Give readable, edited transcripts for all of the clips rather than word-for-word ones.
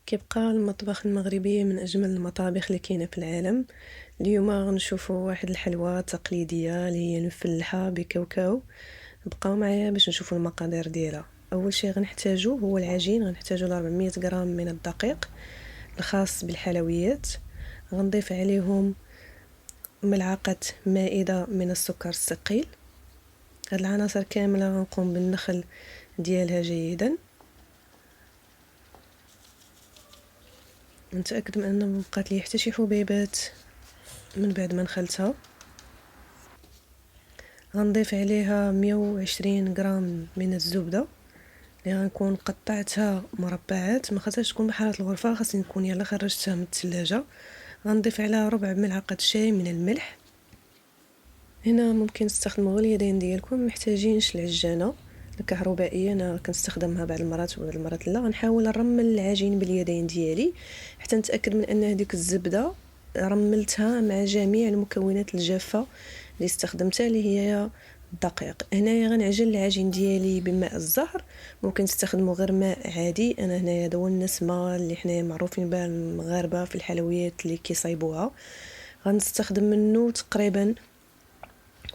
كيبقى المطبخ المغربي من أجمل المطابخ اللي كاينة في العالم. اليوم غنشوفوا واحد الحلوى تقليدية اللي هي المفلحة بكاوكاو. بقاو معايا باش نشوفوا المقادير ديالها. اول شيء غنحتاجو هو العجين، غنحتاجو 400 غرام من الدقيق الخاص بالحلويات. غنضيف عليهم ملعقة مائدة من السكر الثقيل. هاد العناصر كاملة غنقوم بالنخل ديالها جيدا. نتاكد من انه مبقات لي حتى شي حبيبات من بعد ما نخلتها. غنضيف عليها 120 غرام من الزبده اللي غنكون قطعتها مربعات، ما خاصهاش تكون بحال الغرفه، خاصني نكون يلا خرجتها من الثلاجه. غنضيف عليها ربع ملعقه شاي من الملح. هنا ممكن تستخدموا اليدين ديالكم، محتاجينش العجانه الكهربائيه، انا كنستخدمها بعض المرات وبعض المرات لا. غنحاول نرمل العجين باليدين ديالي حتى نتاكد من ان هذيك الزبده رملتها مع جميع المكونات الجافه اللي استخدمتها اللي هي الدقيق. هنايا غنعجن العجين ديالي بماء الزهر، ممكن تستخدموا غير ماء عادي. انا هنايا هذا هو النسمه اللي حنايا معروفين بها المغاربه في الحلويات اللي كيصايبوها. غنستخدم منه تقريبا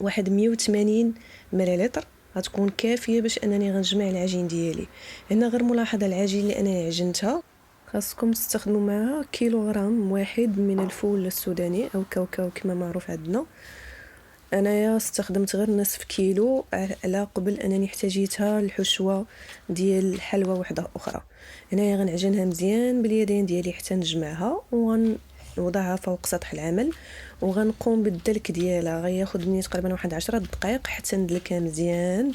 واحد 180 مليلتر، غتكون كافيه باش انني غنجمع العجين ديالي. هنا غير ملاحظه، العجين اللي انا عجنتها خاصكم تستخدموا معها كيلوغرام واحد من الفول السوداني او كاوكاو كما معروف عندنا. انايا استخدمت غير نصف كيلو على قبل انني احتاجيتها الحشوه ديال الحلوى وحده اخرى. هنايا غنعجنها مزيان باليدين ديالي حتى نجمعها وغنوضعها فوق سطح العمل، وغنقوم بالدلك ديالها. غياخد مني تقريبا واحد 10 دقائق حتى ندلكها مزيان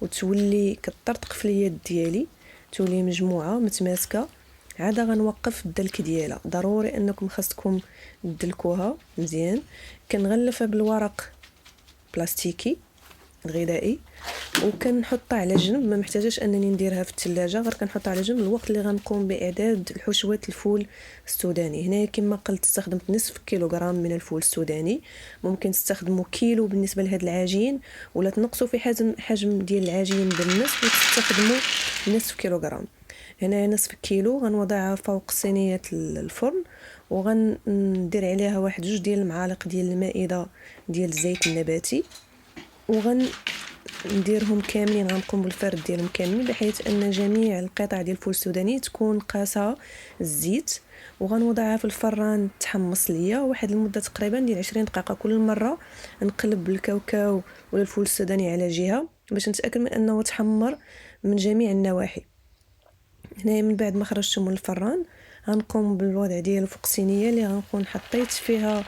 وتولي كطرطق في اليد ديالي، تولي مجموعه متماسكه. عاده غنوقف الدلك ديالها، ضروري انكم خاصكم تدلكوها مزيان. كنغلفها بالورق بلاستيكي غذائي وكنحطها على جنب، ما محتاجاش انني نديرها في الثلاجه، غير كنحطها على جنب الوقت اللي غنقوم باعداد الحشوه الفول السوداني. هنايا كما قلت استخدمت نصف كيلوغرام من الفول السوداني، ممكن تستخدموا كيلو بالنسبه لهذا العجين، ولا تنقصوا في حجم ديال العجين بالنصف وتستخدموا نصف كيلوغرام. هنا نصف كيلو غنوضعها فوق صينيه الفرن، وغندير عليها واحد 2 ديال المعالق ديال المائده ديال الزيت النباتي، وغنديرهم كاملين. غنقوم بالفرد ديالهم كاملين بحيث ان جميع القطع ديال الفول السوداني تكون قاسها الزيت. وغنوضعها في الفران تحمص ليا واحد المده تقريبا ديال 20 دقيقه. كل مره نقلب الكاوكاو ولا الفول السوداني على جهه باش نتاكد من انه تحمر من جميع النواحي. هنا من بعد ما خرجته من الفران غنقوم بالوضع ديالو فوق الصينيه اللي غنكون حطيت فيها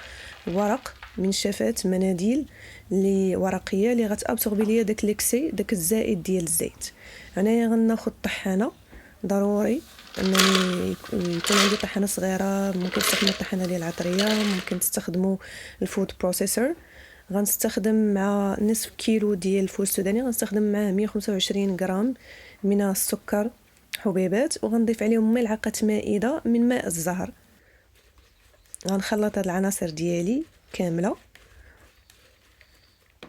ورق من شفات مناديل اللي ورقيه اللي غتابسوربي ليا داك ليكسي، داك الزائد ديال الزيت. هنايا غناخذ طحانه، ضروري انني يكون عندي طحانه صغيره، ممكن تستخدموا الطحانه ديال العطريه، ممكن تستخدموا الفود بروسيسور. غنستخدم مع نصف كيلو ديال الفول السوداني غنستخدم معاه 125 غرام من السكر حبيبات، وغنضيف عليهم ملعقه مائده من ماء الزهر. غنخلط هاد العناصر ديالي كامله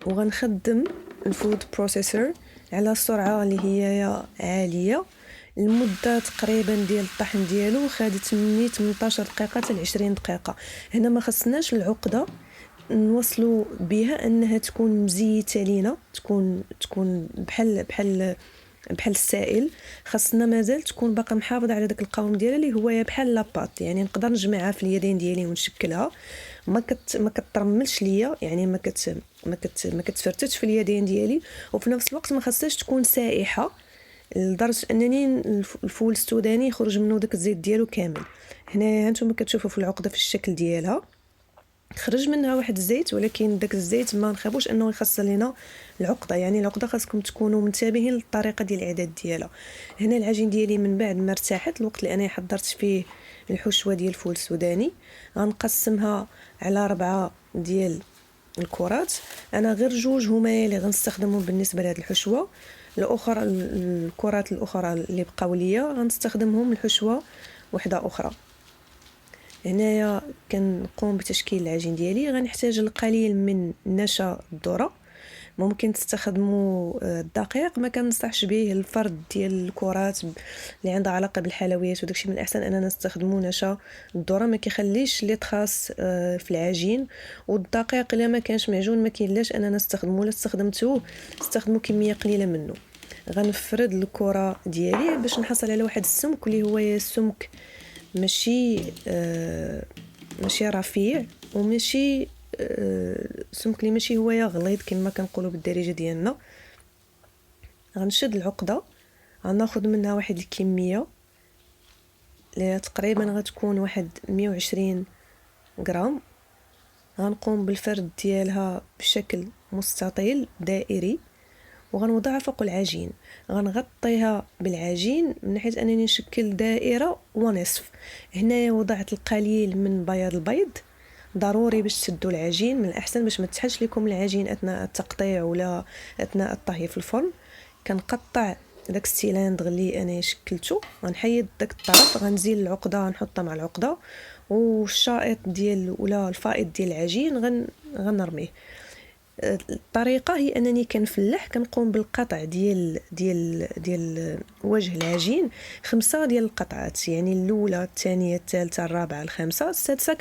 وغنخدم الفود بروسيسور على سرعه اللي هي عاليه. المده تقريبا ديال الطحن ديالو خدت مني 18 دقيقه حتى 20 دقيقه. هنا ما خصناش العقده نوصلوا بها انها تكون مزيته لينا، تكون بحال السائل. خاصنا مازال تكون باقا محافظه على داك القوام ديالها اللي هو بحال لاباط، يعني نقدر نجمعها في اليدين ديالي ونشكلها. ما كترملش ليا، يعني ما كتفرتش في اليدين ديالي، وفي نفس الوقت ما خاصهاش تكون سائحه لدرجه انني الفول السوداني يخرج منه داك الزيت ديالو كامل. هنا هانتوما كتشوفوا في العقده في الشكل ديالها خرج منها واحد الزيت، ولكن داك الزيت ما نخافوش انه يخسر لينا العقده. يعني العقده خاصكم تكونوا منتبهين للطريقه ديال الاعداد ديالها. هنا العجين ديالي من بعد ما ارتاحت، الوقت اللي انا حضرت فيه الحشوه ديال الفول السوداني، غنقسمها على 4 ديال الكرات. انا غير 2 هما اللي غنستخدمهم بالنسبه لهاد الحشوه، الاخرى الكرات الاخرى اللي بقاو ليا غنستخدمهم الحشوه وحده اخرى. هنايا كنقوم بتشكيل العجين ديالي. غنحتاج القليل من نشا الذره، ممكن تستخدموا الدقيق، ما كنصحش به الفرد ديال الكرات اللي عندها علاقه بالحلويات وداكشي. من الاحسن اننا نستخدموا نشا الذره، ما كيخليش لي تخاص في العجين. والدقيق الا ما كانش معجون ما كاينلاش اننا نستخدموه، الا استخدمتوه استخدموا كميه قليله منه. غنفرد الكره ديالي باش نحصل على واحد السمك اللي هو السمك ماشي رفيع وماشي سمك اللي ماشي هو غليظ كما كنقولوا بالدارجه ديالنا. غنشد العقده، غناخذ منها واحد الكميه اللي تقريبا غتكون واحد 120 غرام. غنقوم بالفرد ديالها بشكل مستطيل دائري وغنوضعها فوق العجين. غنغطيها بالعجين من ناحيه انني نشكل دائره ونصف. هنايا وضعت القليل من بياض البيض، ضروري باش تسدوا العجين. من الاحسن باش ما تحلش لكم العجين اثناء التقطيع ولا اثناء الطهي في الفرن. كنقطع داك السيلندر اللي انا شكلته، غنحيد داك الطرف، غنزيل العقده غنحطها مع العقده، والشائط ديال ولا الفائض ديال العجين غنرميه. الطريقه هي انني كنفلح، كنقوم بالقطع ديال وجه العجين 5 ديال القطعات، يعني الاولى الثانيه الثالثه الرابعه الخامسه السادسه.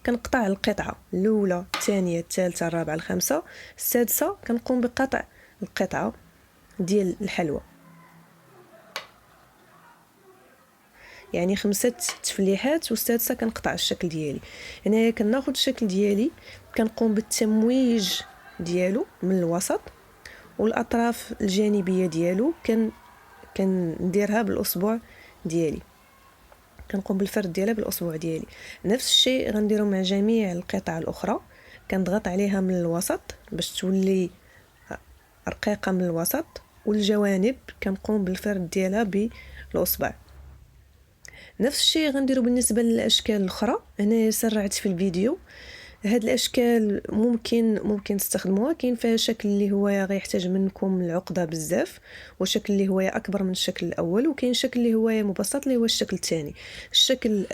كنقطع القطعه الاولى الثانيه الثالثه الرابعه الخامسه السادسه. كنقوم بقطع القطعه ديال الحلوى، يعني 5 تفليحات والسادسه كنقطع الشكل ديالي. هنايا كناخذ الشكل ديالي، كنقوم بالتمويج ديالو من الوسط، والاطراف الجانبيه ديالو كنديرها بالاصبع ديالي، كنقوم بالفرد ديالها بالاصبع ديالي. نفس الشيء غنديرو مع جميع القطع الاخرى، كنضغط عليها من الوسط باش تولي رقيقه من الوسط، والجوانب كنقوم بالفرد ديالها بالاصبع. نفس الشيء غنديرو بالنسبه للاشكال الاخرى. هنا سرعت في الفيديو. هاد الاشكال ممكن تستخدموها. كاين فيها شكل اللي هو غيحتاج منكم العقده بزاف، وشكل اللي هو اكبر من الشكل الاول، وكاين شكل اللي هو مبسط اللي هو الشكل الثاني. الشكل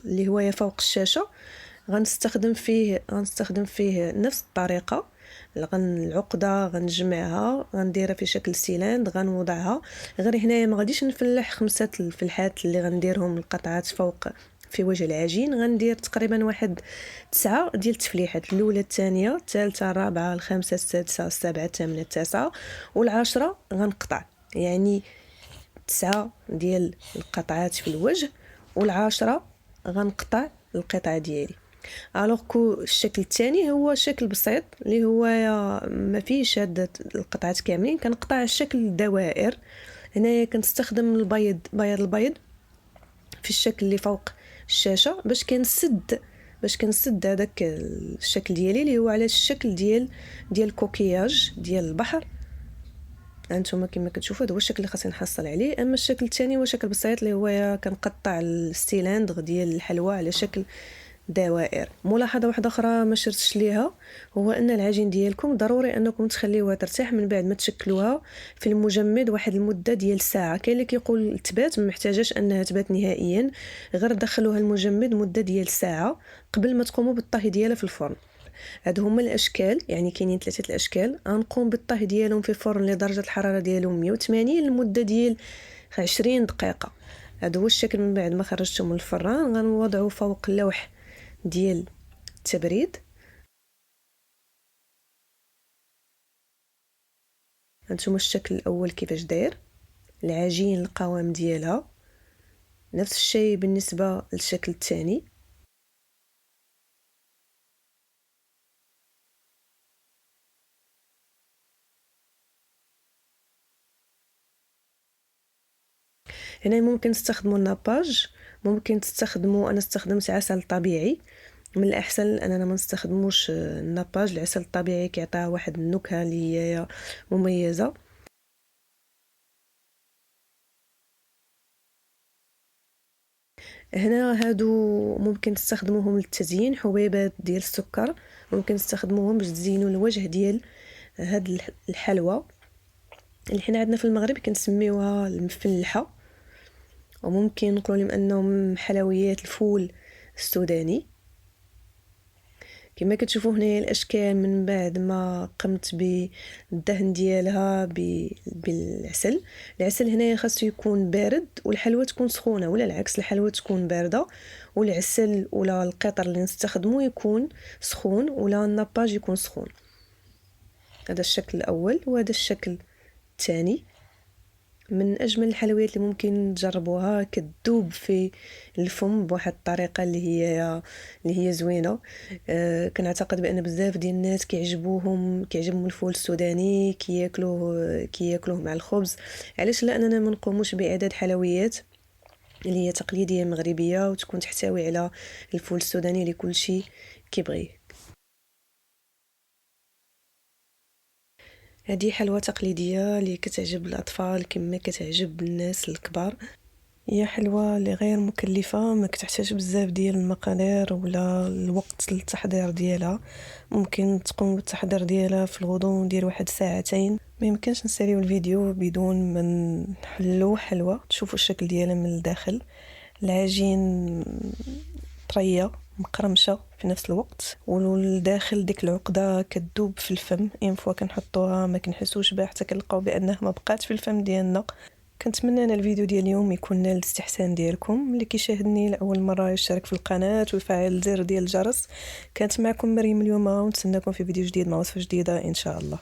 اللي هو فوق الشاشه غنستخدم فيه نفس الطريقه. العقده غنجمعها، غنديرها في شكل سيلاند، غنوضعها. غير هنايا ما غاديش نفلح 5 الفلحات اللي غنديرهم القطعات فوق في وجه العجين. غندير تقريبا واحد 9 ديال التفليحات، الاولى الثانيه الثالثه الرابعه الخامسه السادسه السابعه الثامنه التاسعه والعاشره. غنقطع يعني 9 ديال القطعات في الوجه، والعاشره غنقطع القطعه ديالي. الوغ كو الشكل الثاني هو شكل بسيط اللي هو ما فيش هاد القطعات كاملين. كنقطع الشكل دوائر. هنايا كنستخدم بياض البيض في الشكل اللي فوق الشاشه باش كنسد هذاك الشكل ديالي اللي هو على الشكل ديال كوكياج ديال البحر. انتم كما كتشوفوا هذا هو الشكل اللي خاصني نحصل عليه. اما الشكل الثاني هو شكل بسيط اللي هو كنقطع السيلندر ديال الحلوى على شكل دوائر. ملاحظه واحده اخرى ما شرتش ليها، هو ان العجين ديالكم ضروري انكم تخليوها ترتاح من بعد ما تشكلوها في المجمد واحد المده ديال ساعه. كاين اللي كيقول تبات، ما محتاجاش انها تبات نهائيا، غير دخلوها المجمد مده ديال ساعه قبل ما تقوموا بالطهي ديالها في الفرن. هادو هما الاشكال، يعني كاينين 3 الاشكال. غنقوم بالطهي ديالهم في فرن لدرجه الحراره ديالهم 180 لمده ديال 20 دقيقه. هذا هو الشكل. من بعد ما خرجتهم من الفران غنوضعوا فوق اللوح ديال التبريد. هانتوما الشكل الاول كيفاش داير العجين، القوام ديالها. نفس الشيء بالنسبه للشكل الثاني. هنا ممكن تستخدموا الناباج، ممكن تستخدموا، انا استخدمت عسل طبيعي. من الاحسن اننا ما نستخدموش الناباج. العسل الطبيعي كيعطيها واحد النكهه اللي هي مميزه. هنا هادو ممكن تستخدموهم للتزيين، حبيبات ديال السكر ممكن تستخدموهم باش تزينوا الوجه ديال هاد الحلوى اللي حنا عندنا في المغرب كنسميوها المفلحه، وممكن نقولوا لهم انهم حلويات الفول السوداني. كما كتشوفوا هنايا الاشكال من بعد ما قمت بالدهن ديالها بالعسل. العسل هنايا خاصو يكون بارد والحلوى تكون سخونه، ولا العكس الحلوى تكون بارده والعسل ولا القطر اللي نستخدمه يكون سخون ولا الناباج يكون سخون. هذا الشكل الاول وهذا الشكل الثاني. من اجمل الحلويات اللي ممكن تجربوها، كتذوب في الفم بواحد الطريقه اللي هي زوينه. كنعتقد بان بزاف ديال الناس كيعجبهم الفول السوداني، كياكلوه مع الخبز. علاش لا اننا ما نقوموش باعداد حلويات اللي هي تقليديه مغربيه وتكون تحتوي على الفول السوداني اللي كلشي كيبغيه. هذه حلوى تقليديه اللي كتعجب الاطفال كما كتعجب الناس الكبار. هي حلوى اللي غير مكلفه، ما كتحتاج بزاف ديال المقادير ولا الوقت للتحضير ديالها. ممكن تقوم بالتحضير ديالها في الغضون ديال واحد ساعتين. ما يمكنش نساليو الفيديو بدون ما نحلو حلوى. تشوفوا الشكل ديالها من الداخل، العجين طريه مقرمشه في نفس الوقت، والداخل ديك العقده كتذوب في الفم. ان فوا كنحطوها ما كنحسوش بها حتى كنلقاو بانها ما بقات في الفم ديالنا. كنتمنى ان الفيديو ديال اليوم يكون نال الاستحسان ديالكم. اللي كيشاهدني لاول مره يشترك في القناه ويفعل زر ديال الجرس. كانت معكم مريم اليوم، ونتسناكم في فيديو جديد مع وصفه جديده ان شاء الله.